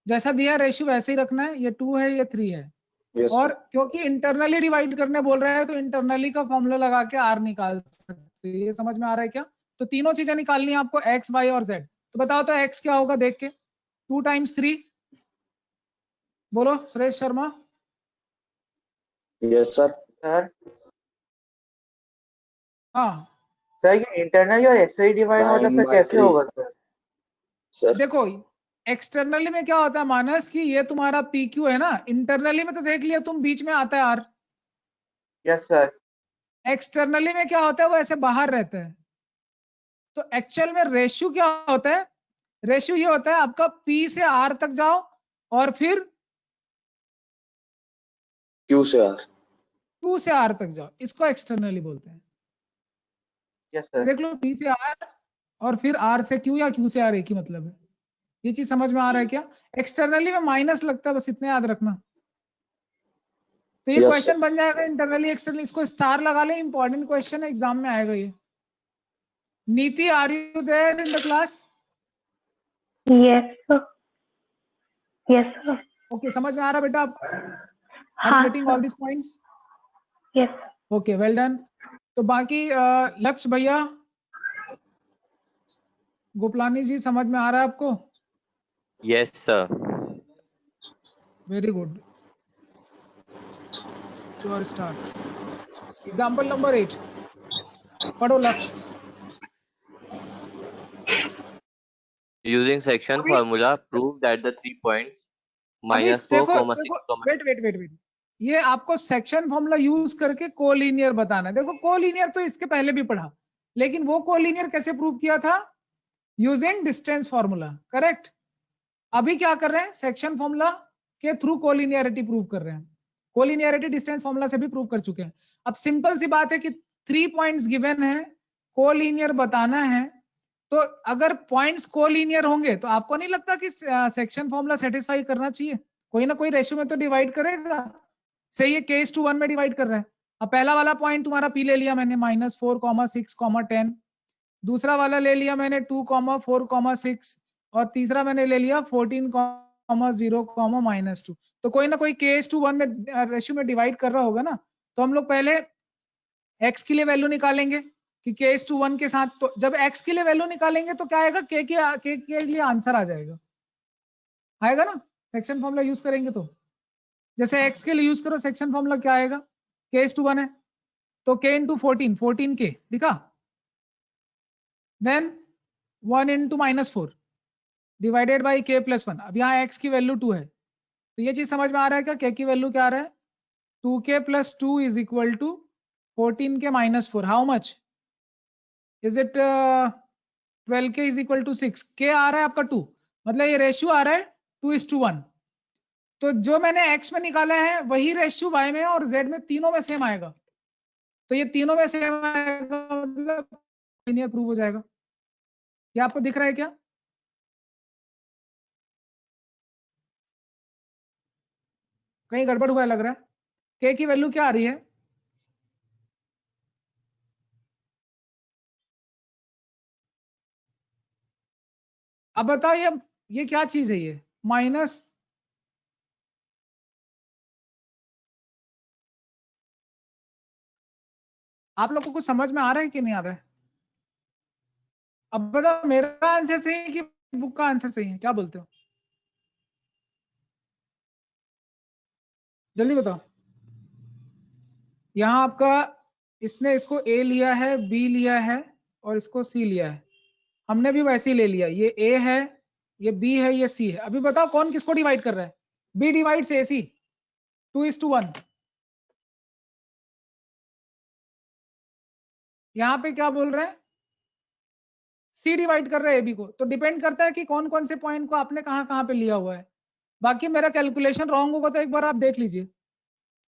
जैसा दिया रेशियो वैसे ही रखना है। ये 2 है, ये 3 है। Yes, और sir. क्योंकि इंटरनली डिवाइड करने बोल रहे हैं तो इंटरनली का फॉर्मूला लगा के R निकाल सकते हैं। ये समझ में आ रहा है क्या? तो तीनों चीजें निकालनी है आपको, X, Y और Z। तो बताओ तो X क्या होगा देख के, 2 × 3 बोलो Suresh Sharma. Yes, sir. Sir हाँ सर ये इंटरनली और एक्सटर्नली डिवाइड होता है सर, कैसे 9/3. होगा सर? Sir. देखो एक्सटर्नली में क्या होता है मानस कि ये तुम्हारा PQ है ना, इंटरनली में तो देख लिया तुम बीच में आता है R। Yes sir. एक्सटर्नली में क्या होता है, वो ऐसे बाहर रहता है। तो एक्चुअल में रेशियो क्या होता है, रेशियो ये होता है आपका P से R तक जाओ और फिर Q से R. Q से R तक जाओ, इसको एक्सटर्नली बोलते हैं। Yes sir. देख लो P से R और फिर R से Q या Q से R एक ही मतलब है। ये चीज समझ में आ रहा है क्या? एक्सटर्नली में माइनस लगता है, बस इतना याद रखना। तो ये Yes, क्वेश्चन sir. बन जाएगा इंटरनली एक्सटर्नली, इसको स्टार लगा ले, इंपॉर्टेंट क्वेश्चन है, एग्जाम में आएगा ये। Niti, are you there in the class? Yes, sir. Yes, sir. Okay, समझ में आ रहा बेटा आपको? आर हाँ, you getting all this points? Yes. Okay, well done. तो बाकी लक्ष्य भैया, गोपलानी जी, समझ में आ रहा है आपको? Yes, sir. Very good, your start. Example number 8 पढ़ो लक्ष्य। Using section अभी formula, prove that the 3 points अभी -4, देखो 6, देखो, वेट, ये आपको सेक्शन फॉर्मूला यूज करके कोलिनियर बताना है। देखो कोलिनियर तो इसके पहले भी पढ़ा, लेकिन वो कोलिनियर कैसे प्रूव किया था, यूजिंग डिस्टेंस फॉर्मूला, करेक्ट। अभी क्या कर रहे हैं, सेक्शन फॉर्मूला के थ्रू कोलिनियरिटी प्रूव कर रहे हैं। कोलिनियरिटी डिस्टेंस फॉर्मूला से भी प्रूव कर चुके हैं। अब सिंपल सी बात है कि 3 पॉइंट्स गिवन है, कोलिनियर बताना है, तो अगर पॉइंट्स कोलिनियर होंगे तो आपको नहीं लगता कि सेक्शन फॉर्मूला सेटिस्फाई करना चाहिए? कोई ना कोई रेशियो में तो डिवाइड करेगा। सही है, k:1 में डिवाइड कर रहा है। अब पहला वाला पॉइंट तुम्हारा P ले लिया मैंने, -4, 6, 10। दूसरा वाला ले लिया मैंने 2, 4, 6, और तीसरा मैंने ले लिया 14, 0, -2। तो कोई ना कोई k:1 में रेशियो में डिवाइड कर रहा होगा ना। तो हम लोग पहले x के लिए वैल्यू निकालेंगे कि k:1 के साथ, तो जब x के लिए वैल्यू निकालेंगे तो क्या आएगा, k के लिए आंसर आ जाएगा, आएगा ना, सेक्शन फॉर्मूला यूज करेंगे तो। जैसे x के लिए यूज करो, सेक्शन फॉर्मूला क्या आएगा, k:1 है तो k × 14, 14k दिखा, देन 1 × -4 डिवाइडेड बाई k + 1। अब यहाँ x की वैल्यू 2 है, तो ये चीज समझ में आ रहा है क्या, k की वैल्यू क्या आ रहा है, 2k + 2 = 14k - 4। How much, is it 12k is equal to 6, k आ रहा है आपका 2, मतलब ये रेशियो आ रहा है 2:1। तो जो मैंने x में निकाला है वही रेशियो y में और z में, तीनों में सेम आएगा। तो ये तीनों में सेम आएगा मतलब लीनियर प्रूव हो जाएगा। ये आपको दिख रहा है क्या? कहीं गड़बड़ हुआ है लग रहा है। k की वैल्यू क्या आ रही है? अब बताओ ये क्या चीज है? ये माइनस, आप लोग को कुछ समझ में आ रहा है कि नहीं आ रहा है? अब बताओ मेरा आंसर सही है कि बुक का आंसर सही है? क्या बोलते हो? जल्दी बताओ। यहाँ आपका इसने इसको a लिया है, b लिया है और इसको c लिया है। हमने भी वैसे ही ले लिया, ये a है, ये b है, ये c है। अभी बताओ कौन किसको डिवाइड कर रहा है? b divides ac 2:1। यहाँ पे क्या बोल रहे हैं? c डिवाइड कर रहा है ab को। तो डिपेंड करता है कि कौन कौन से पॉइंट को आपने कहाँ कहाँ पे लिया हुआ है। बाकी मेरा कैलकुलेशन रॉन्ग होगा तो एक बार आप देख लीजिए,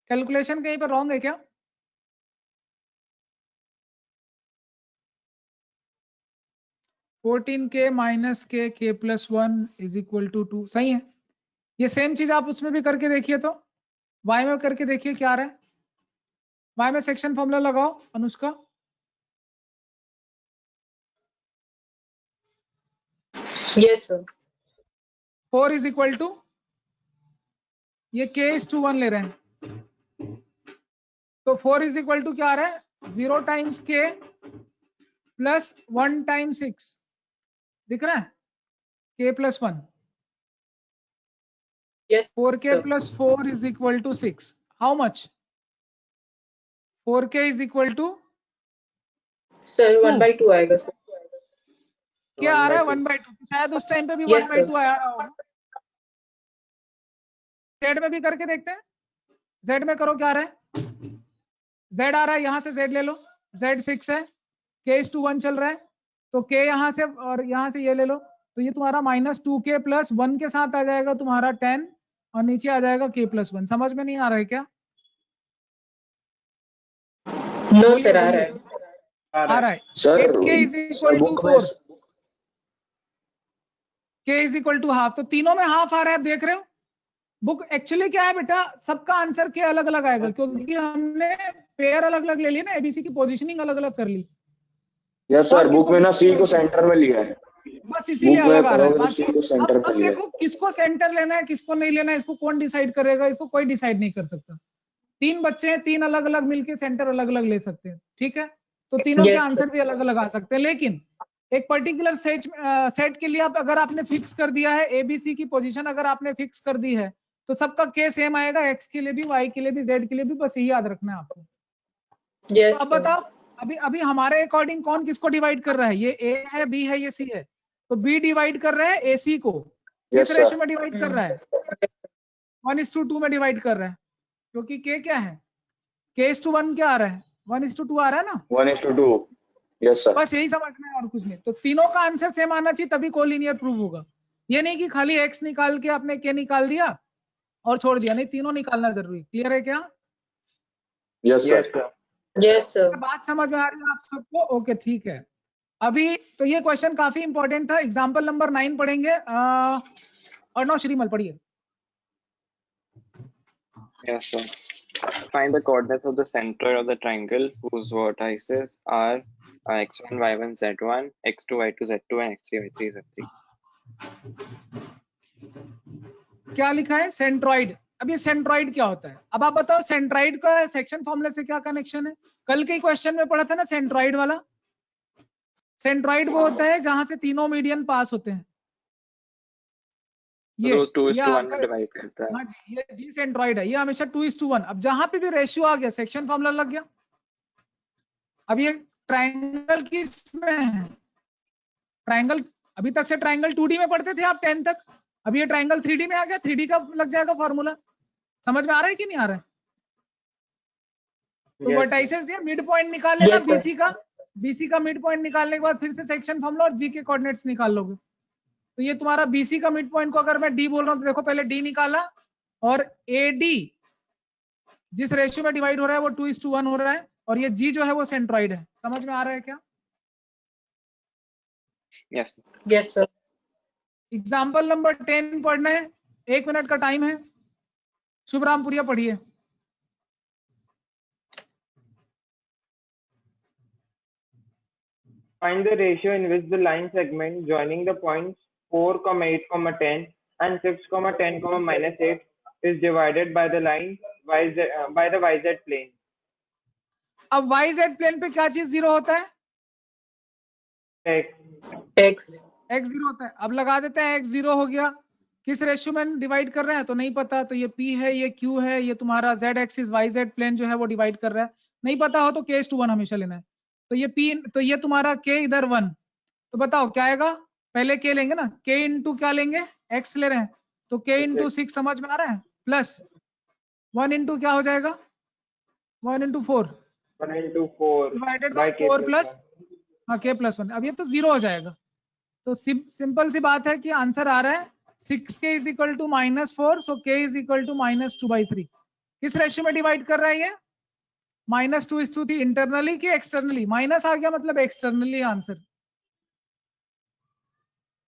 कैलकुलेशन कहीं पर रॉन्ग है क्या? (14k minus k plus 1 is equal to 2) सही है। ये सेम चीज आप उसमें भी करके देखिए, तो y में करके देखिए क्या आ रहा है। y में सेक्शन फॉर्मूला लगाओ Anushka. Yes, sir. 4 is equal to, ये k:1 ले रहे हैं, तो 4 इज इक्वल टू क्या आ रहा है? 0 टाइम्स k प्लस 1 टाइम्स 6, दिख रहा है? k plus 1, Yes, 4k sir. Plus 4 is equal to 6। How much? 4k is equal to Sir, 1/2 आएगा sir. क्या आ रहा है? 1/2। शायद उस टाइम पे भी Yes, 1/2 आया होगा। z में भी करके देखते हैं। z में करो, क्या आ रहा है? z आ रहा है, यहाँ से z ले लो, z 6 है, k:1 चल रहा है, तो k यहाँ से और यहाँ से ये ले लो, तो ये तुम्हारा -2k प्लस 1 के साथ आ जाएगा तुम्हारा 10 और नीचे आ जाएगा k प्लस 1। समझ में नहीं आ रहा है क्या? No, sir, आ रहा है. आ रहा है। Sir 8k is equal to book में 4, k is equal to half, तो तीनों में हाफ आ रहा है। आप देख रहे हो बुक एक्चुअली क्या है बेटा, सबका आंसर के अलग अलग आएगा क्योंकि हमने पेयर अलग अलग ले लिए ना, एबीसी की पोजीशनिंग अलग अलग कर ली। यस सर, बुक में ना सी को सेंटर में लिया है, बस इसीलिए अलग आ रहा है। बाकी सी को सेंटर पे अब लिया है। देखो किसको सेंटर लेना है किसको नहीं लेना है, इसको कौन डिसाइड करेगा? इसको कोई डिसाइड नहीं कर सकता। 3 बच्चे हैं, 3 अलग अलग मिलके सेंटर अलग अलग ले सकते हैं, ठीक है? तो तीनों के Yes, आंसर sir. भी अलग अलग आ सकते हैं, लेकिन एक पर्टिकुलर सेट के लिए आप अगर आपने फिक्स कर दिया है, एबीसी की पोजीशन अगर आपने फिक्स कर दी है, तो सबका के सेम आएगा, एक्स के लिए भी, वाई के लिए भी, जेड के लिए भी। बस यही याद रखना है आपको। Yes, तो अब sir. बताओ, अभी हमारे अकॉर्डिंग कौन किसको डिवाइड कर रहा है? ये ए है, बी है, ये सी है, तो बी डिवाइड कर रहा है ए सी को। किस Yes, रेशियो sir. में डिवाइड कर रहा है? 1:2 में डिवाइड कर रहा है, क्योंकि के क्या है? k:1 क्या आ रहा है? 1:2 आ रहा है ना? 1:2, यस सर। बस यही समझना है और कुछ नहीं। तो तीनों का आंसर सेम आना चाहिए, तभी कोलिनियर प्रूव होगा। ये नहीं कि खाली x निकाल के आपने k निकाल दिया और छोड़ दिया, नहीं, तीनों निकालना जरूरी। क्लियर है क्या? Yes sir. Yes, sir. बात समझ में आ रही है आप सबको? ओके, ठीक है। अभी तो ये क्वेश्चन काफी इंपॉर्टेंट था। एग्जाम्पल नंबर 9 पढ़ेंगे। अर्णव श्रीमल पढ़िए। Yes, sir. Find the coordinates of the center of the triangle whose vertices are x1, y1, z1, x2, y2, z2, and x3, y3, z3. क्या लिखा है? सेंट्रॉइड। अब ये सेंट्रॉइड क्या होता है? अब आप बताओ सेंट्रॉइड का सेक्शन फॉर्मूला से क्या कनेक्शन है? कल के क्वेश्चन में पढ़ा था ना सेंट्रॉइड वाला। सेंट्रॉइड वो होता है जहां से तीनों मीडियन पास होते हैं। ये 2:1 में डिवाइड करता है। हाँ जी, ये जी सेंट्रॉइड है, ये हमेशा 2:1। अब जहां पे भी रेशियो आ गया, सेक्शन फॉर्मूला लग गया। अब ये ट्राइंगल किसमें है? ट्राइंगल, अभी तक से ट्राइंगल 2D में पढ़ते थे आप 10 तक, अब ये ट्राइंगल 3D में आ गया, 3D का लग जाएगा फॉर्मूला। समझ में आ रहा है कि नहीं आ रहा है? तो वर्टाइसेस दिया, मिड पॉइंट निकाल लेना Yes, sir. बीसी का, BC का मिड पॉइंट निकालने के बाद फिर से सेक्शन फॉर्मूला और G के कोऑर्डिनेट्स निकाल लोगे। तो ये तुम्हारा BC का मिड पॉइंट को अगर मैं D बोल रहा हूँ तो देखो पहले D निकाला और AD जिस रेशियो में डिवाइड हो रहा है वो 2:1 हो रहा है और ये G जो है वो सेंट्रॉइड है। समझ में आ रहा है क्या? Yes. Yes, sir. Example number 10 पढ़ना है, 1 मिनट का टाइम है। शुभरामपुरिया पढ़िए। Find the ratio in which the line segment joining the points 4, 8, 10 and 6, 10, -8 is divided by the line by the YZ plane. अब YZ प्लेन पे क्या चीज जीरो होता है? X. X. X जीरो होता है। अब लगा देते हैं X जीरो हो गया। किस रेशियो में डिवाइड कर रहे हैं तो नहीं पता, तो ये P है, ये Q है, ये तुम्हारा Z एक्सिस YZ प्लेन जो है वो डिवाइड कर रहा है। नहीं पता हो तो K/1 हमेशा लेना है। तो ये P, तो ये तुम्हारा K इधर 1, तो बताओ क्या आएगा? पहले K लेंगे ना, K इंटू क्या लेंगे? X ले रहे हैं, तो K इंटू 6 समझ में आ रहा है, प्लस 1 इंटू क्या हो जाएगा? 1 into 4 1 into 4 divided by by K 4 plus plus 1. हाँ K+1। अब ये तो जीरो हो जाएगा। तो सिंपल सी बात है कि आंसर आ रहा है 6K is equal to -4, so K is equal to -2/3। किस रेशियो में डिवाइड कर रहा है ये? -2:3 इंटरनली कि एक्सटर्नली? माइनस आ गया मतलब externally answer.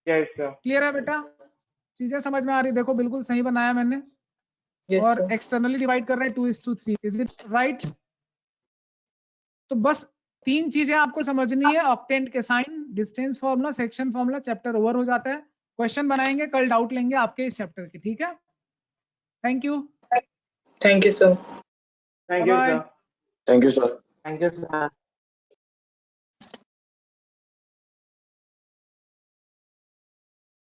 Yes, sir. Clear है बेटा? चीजें समझ में आ रही? देखो बिल्कुल सही बनाया मैंने। Yes, और sir. एक्सटर्नली डिवाइड कर रहे हैं 2:3। Is it right? तो बस 3 चीजें आपको समझनी है, ऑक्टेंट के sign, distance formula, section formula, chapter over हो जाता है। क्वेश्चन बनाएंगे, कल डाउट लेंगे आपके इस चैप्टर के, ठीक है? Thank you. Thank you, sir. Thank you, Bye-bye. sir. Thank you, sir. Thank you, sir.